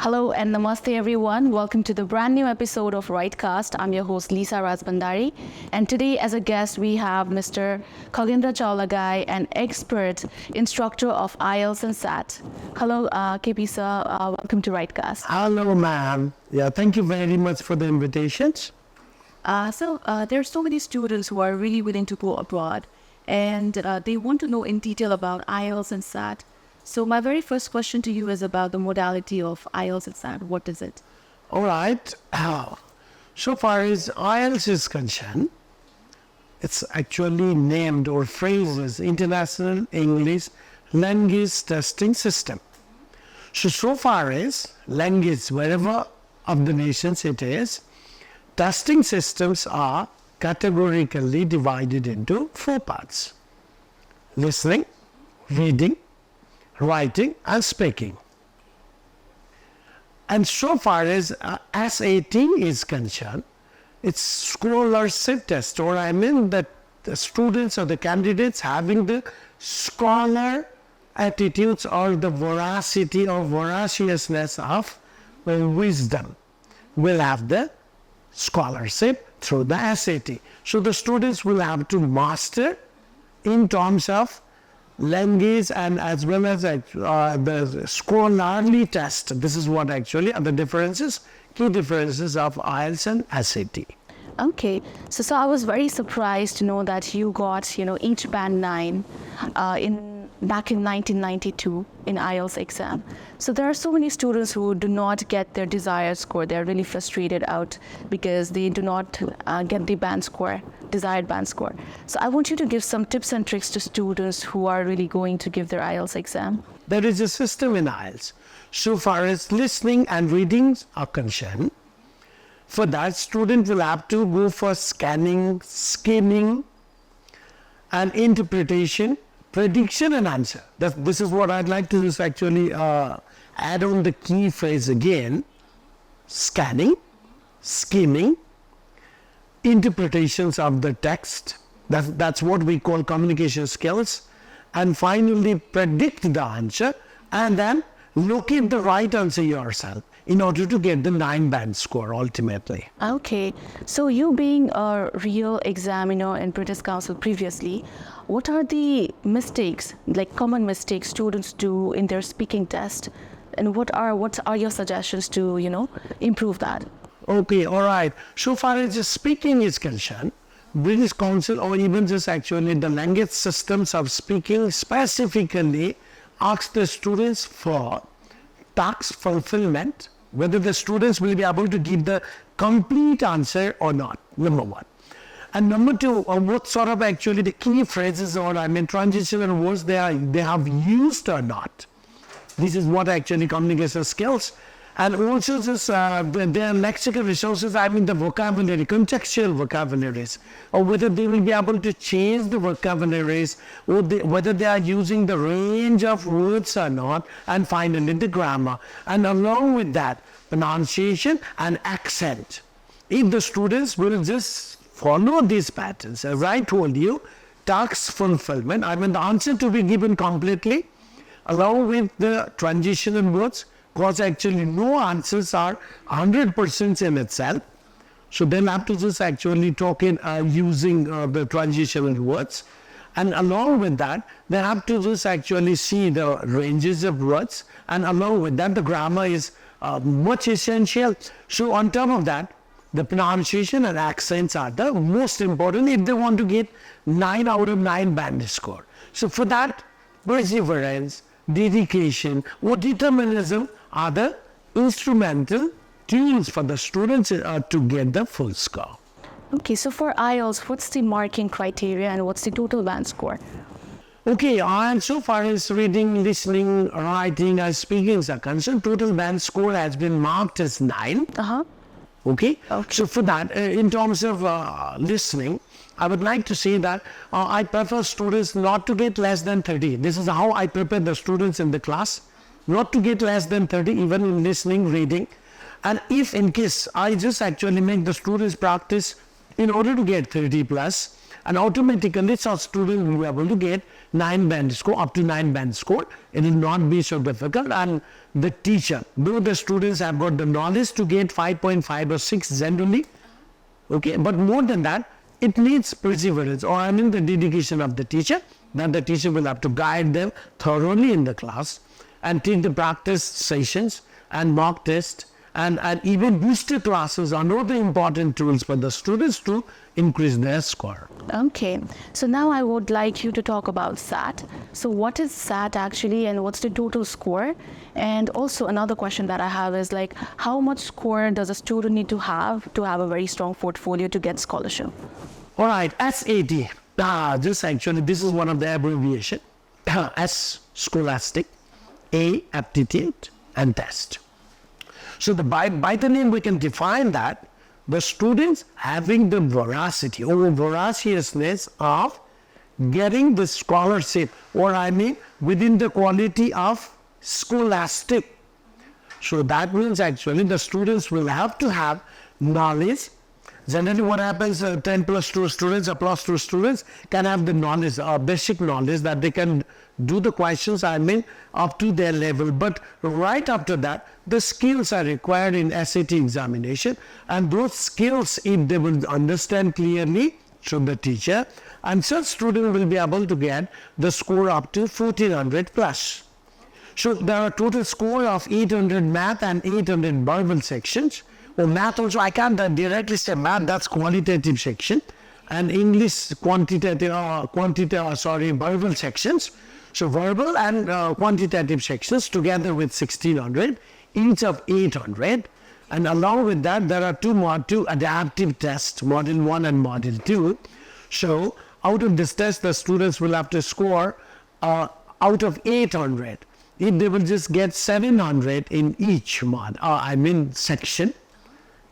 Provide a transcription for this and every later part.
Hello and namaste everyone. Welcome to the brand new episode of RightCast. I'm your host Lisa Razbandari, and today as a guest we have Mr. Chamlagain, an expert instructor of IELTS and SAT. Hello KP sir, welcome to RightCast. Hello ma'am. Yeah, thank you very much for the invitations. So there are so many students who are really willing to go abroad and they want to know in detail about IELTS and SAT. So my very first question to you is about the modality of IELTS and SAT. What is it? All right. So far as IELTS is concerned, it's actually named or phrased as International English Language Testing System. So far as language, wherever of the nations it is, testing systems are categorically divided into 4 parts: listening, reading, writing and speaking. And so far as SAT is concerned, it's scholarship test, or I mean that the students or the candidates having the scholar attitudes or the voracity or voraciousness of wisdom will have the scholarship through the SAT. So the students will have to master in terms of language and as well as the scholarly test. This is what actually are the differences, key differences of IELTS and SAT. Okay, so I was very surprised to know that you got, each band 9 back in 1992 in IELTS exam. So there are so many students who do not get their desired score. They're really frustrated out because they do not get the desired band score. So I want you to give some tips and tricks to students who are really going to give their IELTS exam. There is a system in IELTS. So far as listening and reading are concerned, for that student will have to go for scanning, skimming and interpretation, prediction and answer. This is what I'd like to just actually add on the key phrase again: scanning, skimming, interpretations of the text. That's what we call communication skills. And finally predict the answer and then locate the right answer yourself in order to get the 9 band score ultimately. Okay, so you being a real examiner in British Council previously, what are the mistakes, like common mistakes students do in their speaking test, and what are your suggestions to improve that? Okay, all right. So far as the speaking is concerned, British Council or even just actually the language systems of speaking specifically ask the students for task fulfillment, whether the students will be able to give the complete answer or not, number 1. And number 2, what sort of actually the key phrases or transitional words they have used or not. This is what actually communication skills. And also just their lexical resources, the vocabulary, contextual vocabularies, or whether they will be able to change the vocabularies, or whether they are using the range of words or not, and finally the grammar. And along with that, pronunciation and accent. If the students will just follow these patterns, as I told you, task fulfillment, the answer to be given completely, along with the transitional words, because actually no answers are 100% in itself. So they'll have to just actually talk in using the transitional words. And along with that, they have to just actually see the ranges of words. And along with that, the grammar is much essential. So on top of that, the pronunciation and accents are the most important if they want to get 9 out of 9 band score. So for that, perseverance, dedication or determinism are the instrumental tools for the students to get the full score. Okay, so for IELTS, what's the marking criteria and what's the total band score? Okay, and so far as reading, listening, writing and speaking are concerned, total band score has been marked as 9. Okay, so for that, in terms of listening, I would like to say that I prefer students not to get less than 30. This is how I prepare the students in the class, not to get less than 30 even in listening, reading. And if in case I just actually make the students practice in order to get 30 plus, and automatically some students will be able to get 9 band score, up to 9 band score. It will not be so difficult, and the teacher, though the students have got the knowledge to get 5.5 or 6 generally, okay, but more than that, it needs perseverance, or the dedication of the teacher, that the teacher will have to guide them thoroughly in the class and take the practice sessions and mock tests, and even booster classes are another important tools for the students to increase their score. Okay, so now I would like you to talk about SAT. So what is SAT actually, and what's the total score? And also another question that I have is like, how much score does a student need to have a very strong portfolio to get scholarship? All right, SAT. This is one of the abbreviation. S, scholastic, A, aptitude, and test. So by the name we can define that the students having the voracity or voraciousness of getting the scholarship, or within the quality of scholastic. So that means actually the students will have to have knowledge. Generally what happens, 10 plus 2 students or plus 2 students can have the knowledge, basic knowledge that they can do the questions, up to their level. But right after that, the skills are required in SAT examination. And those skills, if they will understand clearly from the teacher, and such student will be able to get the score up to 1400 plus. So there are total score of 800 math and 800 verbal sections. Or math also, I can't directly say math, that's qualitative section. And English verbal sections. So verbal and quantitative sections together with 1600, each of 800. And along with that, there are two adaptive tests, Model 1 and Model 2. So out of this test, the students will have to score out of 800. If they will just get 700 in each section,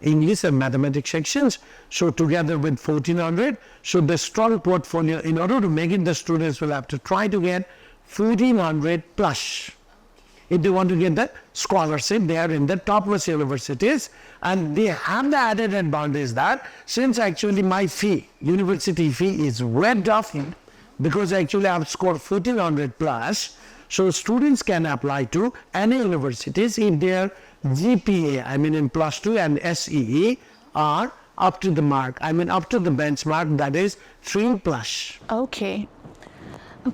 English and mathematics sections, so together with 1400, so the strong portfolio, in order to make it, the students will have to try to get 1400 plus. If they want to get the scholarship, they are in the topmost universities, and they have the added advantage that since actually my fee, university fee is waived off, because actually I have scored 1400 plus, so students can apply to any universities if their GPA, in plus 2 and SEE are up to the mark, up to the benchmark, that is 3 plus. Okay,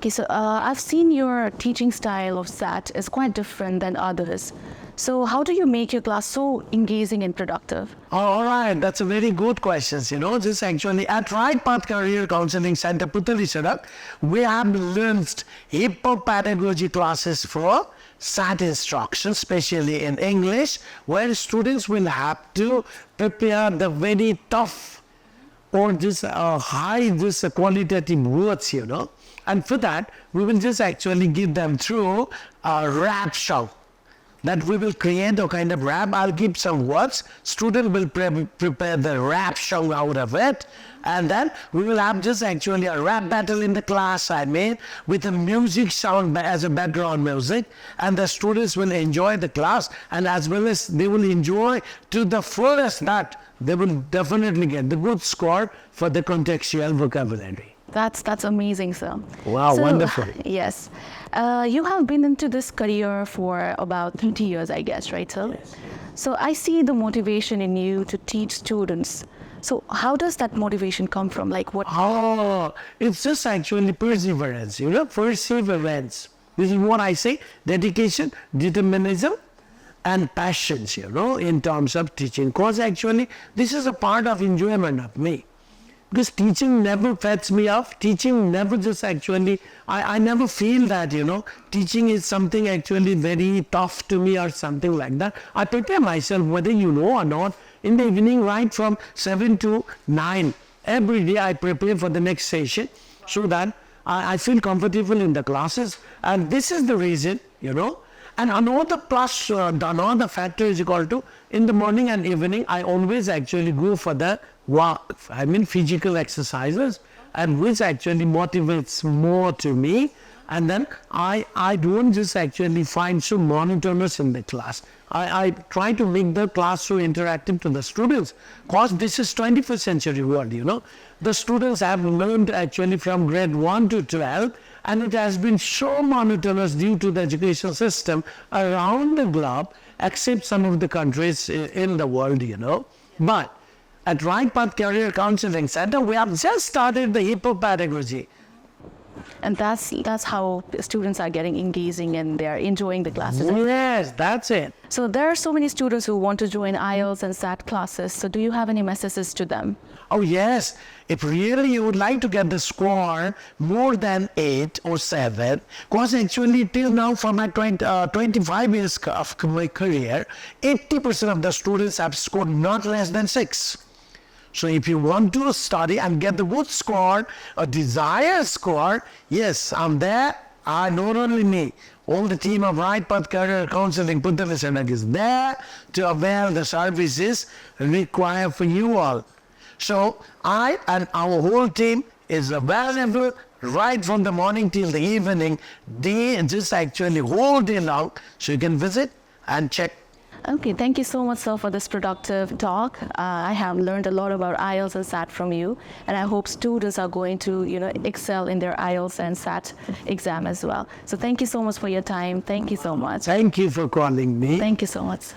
so I've seen your teaching style of SAT is quite different than others. So how do you make your class so engaging and productive? All right, that's a very good question. This actually at Right Path Career Counseling Center, Putali Sadak, we have learned hip-hop pedagogy classes for SAT instruction, especially in English, where students will have to prepare the very tough or just high qualitative words, And for that, we will just actually give them through a rap show. That we will create a kind of rap. I'll give some words. Student will prepare the rap show out of it. And then we will have just actually a rap battle in the class, with a music sound as a background music. And the students will enjoy the class, and as well as they will enjoy to the fullest that they will definitely get the good score for the contextual vocabulary. That's amazing, sir. Wow, so, wonderful. Yes. You have been into this career for about 30 years, I guess, right, sir? Yes. So I see the motivation in you to teach students. So how does that motivation come from? Like what? Oh, it's just actually perseverance, perseverance. This is what I say, dedication, determinism, and passions, in terms of teaching. Because actually, this is a part of enjoyment of me. Because teaching never fets me off. Teaching never just actually, I never feel that, teaching is something actually very tough to me or something like that. I prepare myself, whether you know or not, in the evening, right from 7 to 9. Every day I prepare for the next session so that I feel comfortable in the classes. And this is the reason, And another plus, another factor is equal to, in the morning and evening, I always actually go for the physical exercises, and which actually motivates more to me. And then I don't just actually find so monotonous in the class. I try to make the class so interactive to the students, because this is 21st century world, you know. The students have learned actually from grade 1 to 12, and it has been so monotonous due to the education system around the globe, except some of the countries in the world, you know. But at Right Path Career Counseling Center, we have just started the hip hop pedagogy. And that's how students are getting engaging and they are enjoying the classes. Yes, that's it. So there are so many students who want to join IELTS and SAT classes. So do you have any messages to them? Oh yes, if really you would like to get the score more than 8 or 7, because actually till now for my 25 years of my career, 80% of the students have scored not less than 6. So if you want to study and get the good score, a desired score, yes, I'm there. Not only me, all the team of Right Path Career Counseling Puntavisanak is there to avail the services required for you all. So I and our whole team is available right from the morning till the evening, just actually whole day long. So you can visit and check. Okay, thank you so much, sir, for this productive talk. I have learned a lot about IELTS and SAT from you, and I hope students are going to, excel in their IELTS and SAT exam as well. So thank you so much for your time. Thank you so much. Thank you for calling me. Thank you so much, sir.